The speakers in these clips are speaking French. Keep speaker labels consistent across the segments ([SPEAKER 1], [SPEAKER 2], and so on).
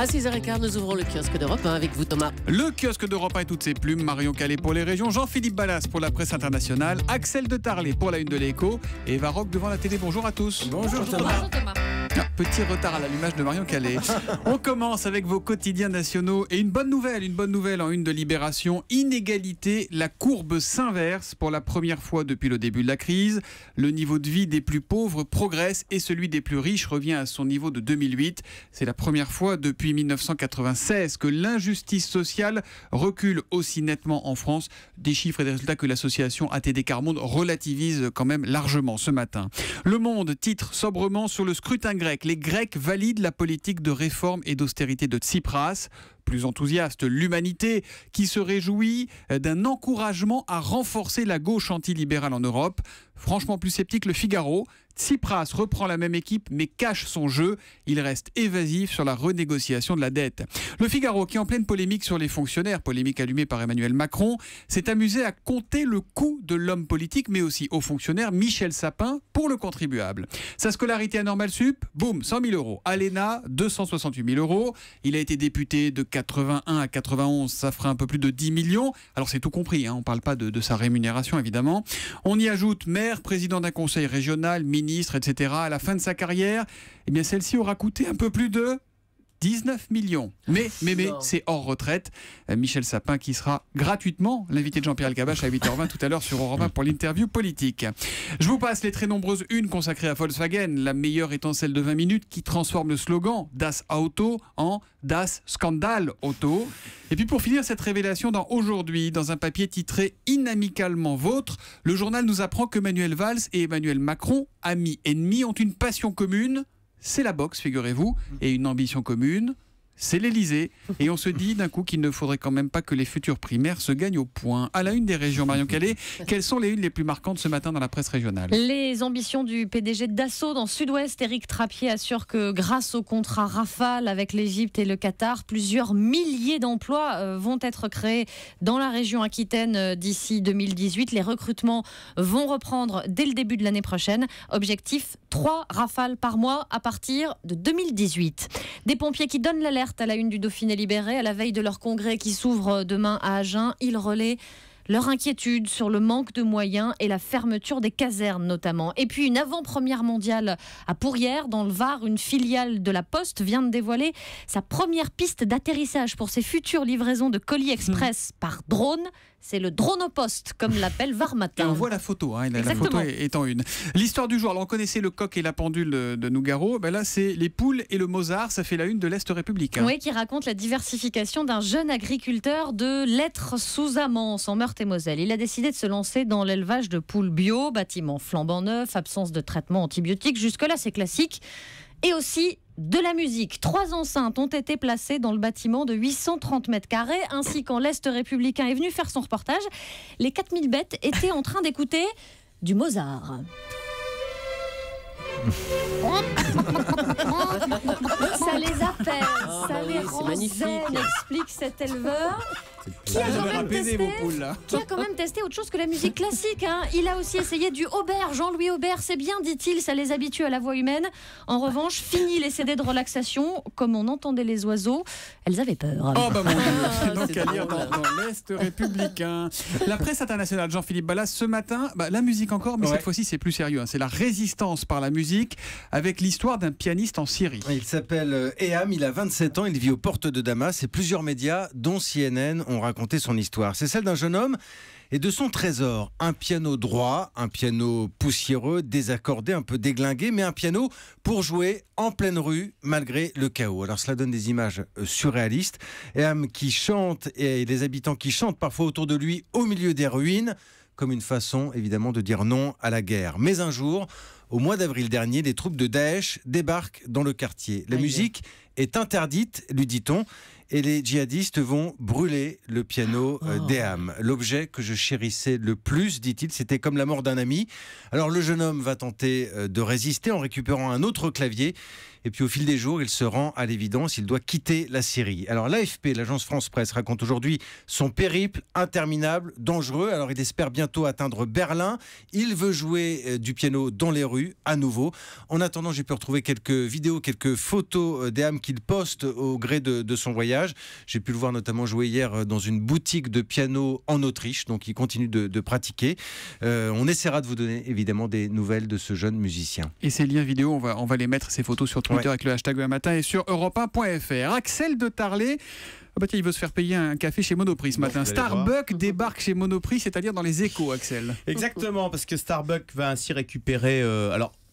[SPEAKER 1] À 6h15, nous ouvrons le kiosque d'Europe 1 avec vous, Thomas.
[SPEAKER 2] Le kiosque d'Europe 1 et toutes ses plumes. Marion Calais pour les régions, Jean-Philippe Ballas pour la presse internationale, Axel de Tarlet pour la une de l'Écho et Eva Rock devant la télé. Bonjour à tous.
[SPEAKER 3] Bonjour Thomas.
[SPEAKER 1] Bonjour, Thomas.
[SPEAKER 2] Petit retard à l'allumage de Marion Calais. On commence avec vos quotidiens nationaux et une bonne nouvelle en une de Libération. Inégalité, la courbe s'inverse pour la première fois depuis le début de la crise. Le niveau de vie des plus pauvres progresse et celui des plus riches revient à son niveau de 2008. C'est la première fois depuis 1996 que l'injustice sociale recule aussi nettement en France. Des chiffres et des résultats que l'association ATD Quart Monde relativise quand même largement ce matin. Le Monde titre sobrement sur le scrutin grec. Les Grecs valident la politique de réforme et d'austérité de Tsipras. Plus enthousiaste, l'Humanité qui se réjouit d'un encouragement à renforcer la gauche antilibérale en Europe. Franchement plus sceptique, le Figaro. Tsipras reprend la même équipe mais cache son jeu. Il reste évasif sur la renégociation de la dette. Le Figaro, qui est en pleine polémique sur les fonctionnaires, polémique allumée par Emmanuel Macron, s'est amusé à compter le coût de l'homme politique mais aussi au fonctionnaire Michel Sapin pour le contribuable. Sa scolarité à Normal Sup, boum, 100 000 euros. À l'ENA, 268 000 euros. Il a été député de 81 à 91, ça fera un peu plus de 10 millions. Alors c'est tout compris, on ne parle pas de sa rémunération évidemment. On y ajoute maire, président d'un conseil régional, ministre, etc. À la fin de sa carrière, eh bien celle-ci aura coûté un peu plus de 19 millions. Mais c'est hors retraite. Michel Sapin qui sera gratuitement l'invité de Jean-Pierre Elkabbach à 8h20 tout à l'heure sur Europe 1 pour l'interview politique. Je vous passe les très nombreuses unes consacrées à Volkswagen, la meilleure étant celle de 20 minutes qui transforme le slogan Das Auto en Das Skandal Auto. Et puis pour finir cette révélation dans Aujourd'hui, dans un papier titré Inamicalement vôtre, le journal nous apprend que Manuel Valls et Emmanuel Macron, amis ennemis, ont une passion commune. C'est la boxe, figurez-vous, et une ambition commune, c'est l'Elysée. Et on se dit d'un coup qu'il ne faudrait quand même pas que les futures primaires se gagnent au point. À la une des régions, Marion Calais, quelles sont les unes les plus marquantes ce matin dans la presse régionale ?
[SPEAKER 4] Les ambitions du PDG de Dassault dans Sud-Ouest, Éric Trappier, assure que grâce au contrat Rafale avec l'Égypte et le Qatar, plusieurs milliers d'emplois vont être créés dans la région Aquitaine d'ici 2018. Les recrutements vont reprendre dès le début de l'année prochaine. Objectif, 3 Rafales par mois à partir de 2018. Des pompiers qui donnent l'alerte à la une du Dauphiné libéré, à la veille de leur congrès qui s'ouvre demain à Agen. Ils relaient leur inquiétude sur le manque de moyens et la fermeture des casernes notamment. Et puis une avant-première mondiale à Pourrières, dans le Var, une filiale de la Poste vient de dévoiler sa première piste d'atterrissage pour ses futures livraisons de colis express par drone. C'est le dronopost, comme l'appelle Var Matin.
[SPEAKER 2] Et on voit la photo, la photo est en une. L'histoire du jour, alors on connaissait le coq et la pendule de Nougaro, là c'est les poules et le Mozart, ça fait la une de l'Est républicain.
[SPEAKER 4] Oui, qui raconte la diversification d'un jeune agriculteur de l'Être sous Amance, en Meurthe-et-Moselle. Il a décidé de se lancer dans l'élevage de poules bio, bâtiment flambant neuf, absence de traitement antibiotique, jusque-là c'est classique. Et aussi de la musique. 3 enceintes ont été placées dans le bâtiment de 830 mètres carrés, ainsi quand l'Est républicain est venu faire son reportage. Les 4000 bêtes étaient en train d'écouter du Mozart. Ça les apaise, ça les rend zen, explique cet éleveur. Qui a quand même testé autre chose que la musique classique. Il a aussi essayé du Aubert, Jean-Louis Aubert. C'est bien, dit-il, ça les habitue à la voix humaine. En revanche, fini les CD de relaxation. Comme on entendait les oiseaux, elles avaient peur.
[SPEAKER 2] Oh bah mon Dieu, donc à lire dans l'Est républicain. La presse internationale, Jean-Philippe Ballas, ce matin, la musique encore, mais cette fois-ci c'est plus sérieux. C'est la résistance par la musique avec l'histoire d'un pianiste en Syrie.
[SPEAKER 3] Il s'appelle Eham, il a 27 ans, il vit aux portes de Damas et plusieurs médias, dont CNN, ont raconté son histoire. C'est celle d'un jeune homme et de son trésor. Un piano droit, un piano poussiéreux, désaccordé, un peu déglingué, mais un piano pour jouer en pleine rue malgré le chaos. Alors cela donne des images surréalistes. Eham qui chante et les habitants qui chantent parfois autour de lui au milieu des ruines, comme une façon évidemment de dire non à la guerre. Mais un jour, au mois d'avril dernier, les troupes de Daesh débarquent dans le quartier. La musique est interdite, lui dit-on, et les djihadistes vont brûler le piano d'Eham. L'objet que je chérissais le plus, dit-il, c'était comme la mort d'un ami. Alors le jeune homme va tenter de résister en récupérant un autre clavier. Et puis au fil des jours, il se rend à l'évidence, il doit quitter la Syrie. Alors l'AFP, l'agence France-Presse, raconte aujourd'hui son périple interminable, dangereux. Alors il espère bientôt atteindre Berlin. Il veut jouer du piano dans les rues, à nouveau. En attendant, j'ai pu retrouver quelques vidéos, quelques photos d'Eham qu'il poste au gré de son voyage. J'ai pu le voir notamment jouer hier dans une boutique de piano en Autriche, donc il continue de pratiquer. On essaiera de vous donner évidemment des nouvelles de ce jeune musicien.
[SPEAKER 2] Et ces liens vidéo, on va les mettre, ces photos sur Twitter avec le hashtag un matin et sur europe1.fr. Axel de Tarlet. Ah bah tiens, il veut se faire payer un café chez Monoprix ce matin. Starbucks débarque chez Monoprix, c'est-à-dire dans les Échos, Axel.
[SPEAKER 5] Exactement, parce que Starbucks va ainsi récupérer...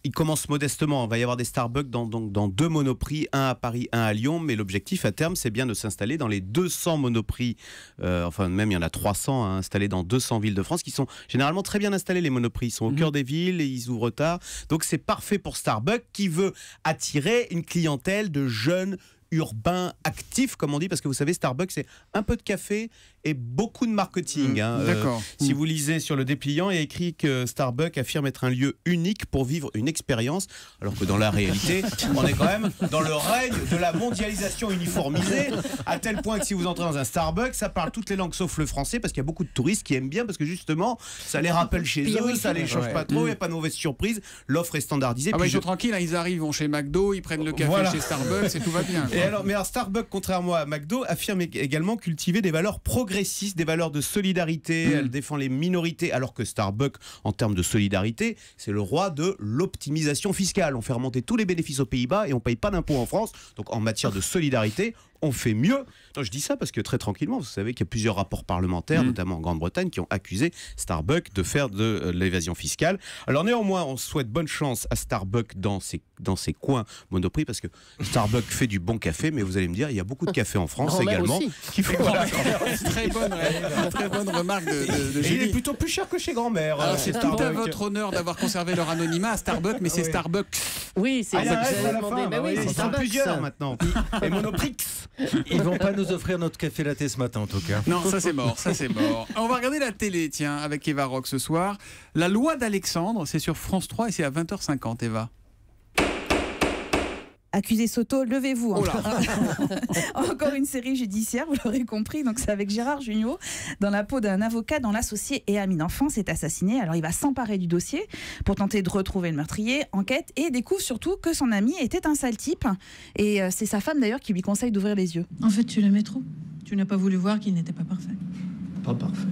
[SPEAKER 5] il commence modestement. Il va y avoir des Starbucks dans 2 Monoprix, un à Paris, un à Lyon. Mais l'objectif à terme, c'est bien de s'installer dans les 200 Monoprix. Enfin, même il y en a 300 installés dans 200 villes de France qui sont généralement très bien installés. Les Monoprix, ils sont au cœur des villes et ils ouvrent tard. Donc c'est parfait pour Starbucks qui veut attirer une clientèle de jeunes urbain actif, comme on dit, parce que vous savez, Starbucks, c'est un peu de café et beaucoup de marketing.
[SPEAKER 2] D'accord.
[SPEAKER 5] Si vous lisez sur le dépliant, il y a écrit que Starbucks affirme être un lieu unique pour vivre une expérience, alors que dans la réalité, on est quand même dans le règne de la mondialisation uniformisée, à tel point que si vous entrez dans un Starbucks, ça parle toutes les langues sauf le français, parce qu'il y a beaucoup de touristes qui aiment bien, parce que justement, ça les rappelle chez eux, ça les change pas trop, il n'y a pas de mauvaise surprise, l'offre est standardisée.
[SPEAKER 2] Ils sont tranquilles, ils arrivent, vont chez McDo, ils prennent le café chez Starbucks et tout va bien.
[SPEAKER 5] Et alors Starbucks, contrairement à McDo, affirme également cultiver des valeurs progressistes, des valeurs de solidarité. Elle défend les minorités, alors que Starbucks, en termes de solidarité, c'est le roi de l'optimisation fiscale. On fait remonter tous les bénéfices aux Pays-Bas et on ne paye pas d'impôts en France. Donc en matière de solidarité, on fait mieux. Non, je dis ça parce que très tranquillement, vous savez qu'il y a plusieurs rapports parlementaires, notamment en Grande-Bretagne, qui ont accusé Starbucks de faire de l'évasion fiscale. Alors néanmoins, on souhaite bonne chance à Starbucks dans ses coins Monoprix, parce que Starbucks fait du bon café, mais vous allez me dire, il y a beaucoup de café en France également. Qui fait
[SPEAKER 2] très bonne remarque de
[SPEAKER 5] Julie. Il est plutôt plus cher que chez grand-mère.
[SPEAKER 2] C'est tout à votre honneur d'avoir conservé leur anonymat à Starbucks, mais c'est Starbucks.
[SPEAKER 1] Oui, c'est ça que j'allais demander. Mais oui,
[SPEAKER 5] ils sont plusieurs maintenant. Et Monoprix.
[SPEAKER 3] Ils vont pas nous offrir notre café latte ce matin en tout cas.
[SPEAKER 2] Non, ça c'est mort. On va regarder la télé, tiens, avec Eva Rock ce soir. La loi d'Alexandre, c'est sur France 3 et c'est à 20h50, Eva.
[SPEAKER 6] Accusé Soto, levez-vous. Encore une série judiciaire, vous l'aurez compris. Donc c'est avec Gérard Jugnot dans la peau d'un avocat dont l'associé et ami d'enfance est assassiné. Alors il va s'emparer du dossier pour tenter de retrouver le meurtrier, enquête, et découvre surtout que son ami était un sale type. Et c'est sa femme d'ailleurs qui lui conseille d'ouvrir les yeux.
[SPEAKER 7] En fait, tu l'aimais trop. Tu n'as pas voulu voir qu'il n'était pas parfait.
[SPEAKER 8] Pas parfait.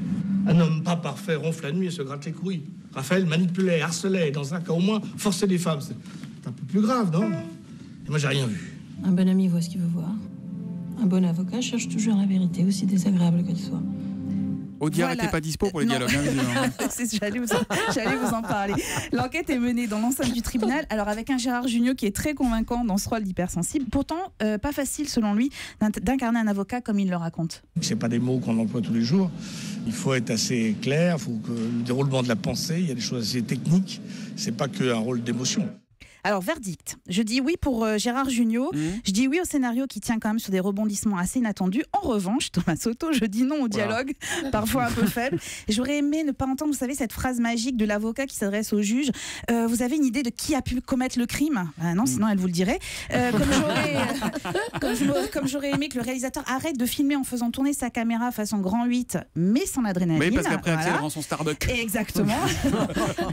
[SPEAKER 8] Un homme pas parfait ronfle la nuit et se gratte les couilles. Raphaël manipulait, harcelait, et dans un cas au moins, forçait des femmes. C'est un peu plus grave, non ? Moi, j'ai rien vu.
[SPEAKER 7] Un bon ami voit ce qu'il veut voir. Un bon avocat cherche toujours la vérité, aussi désagréable qu'elle soit.
[SPEAKER 2] Audiard n'était pas dispo pour les dialogues.
[SPEAKER 6] J'allais vous en parler. L'enquête est menée dans l'enceinte du tribunal, alors avec un Gérard Jugnot qui est très convaincant dans ce rôle d'hypersensible. Pourtant, pas facile selon lui d'incarner un avocat comme il le raconte.
[SPEAKER 8] C'est pas des mots qu'on emploie tous les jours. Il faut être assez clair, il faut que le déroulement de la pensée, il y a des choses assez techniques. C'est pas qu'un rôle d'émotion.
[SPEAKER 6] Alors, verdict. Je dis oui pour Gérard Jugnot. Je dis oui au scénario qui tient quand même sur des rebondissements assez inattendus. En revanche, Thomas Soto, je dis non au dialogue, parfois un peu faible. J'aurais aimé ne pas entendre, vous savez, cette phrase magique de l'avocat qui s'adresse au juge. Vous avez une idée de qui a pu commettre le crime ? Non, sinon elle vous le dirait. Comme j'aurais aimé que le réalisateur arrête de filmer en faisant tourner sa caméra façon grand 8, mais sans l'adrénaline.
[SPEAKER 2] Oui, parce qu'après, Axel rend son Starbucks.
[SPEAKER 6] Exactement.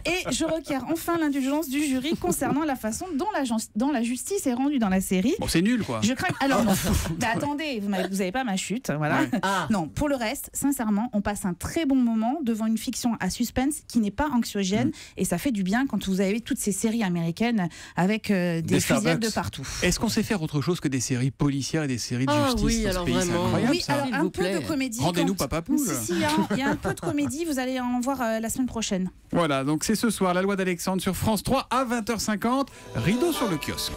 [SPEAKER 6] Et je requiers enfin l'indulgence du jury concernant la façon dont la justice est rendue dans la série.
[SPEAKER 2] Bon, c'est nul, quoi.
[SPEAKER 6] Je crains. Alors non. Attendez, vous n'avez pas ma chute, voilà. Ouais. Non, pour le reste, sincèrement, on passe un très bon moment devant une fiction à suspense qui n'est pas anxiogène et ça fait du bien quand vous avez toutes ces séries américaines avec des fusillades de partout.
[SPEAKER 2] Est-ce qu'on sait faire autre chose que des séries policières et des séries de justice
[SPEAKER 1] oui, alors vraiment.
[SPEAKER 6] Oui, alors un peu de comédie.
[SPEAKER 2] Rendez-nous Papa Poule.
[SPEAKER 6] Si, il y a un peu de comédie, vous allez en voir la semaine prochaine.
[SPEAKER 2] Voilà, donc c'est ce soir, la loi d'Alexandre sur France 3 à 20h50. Rideau sur le kiosque.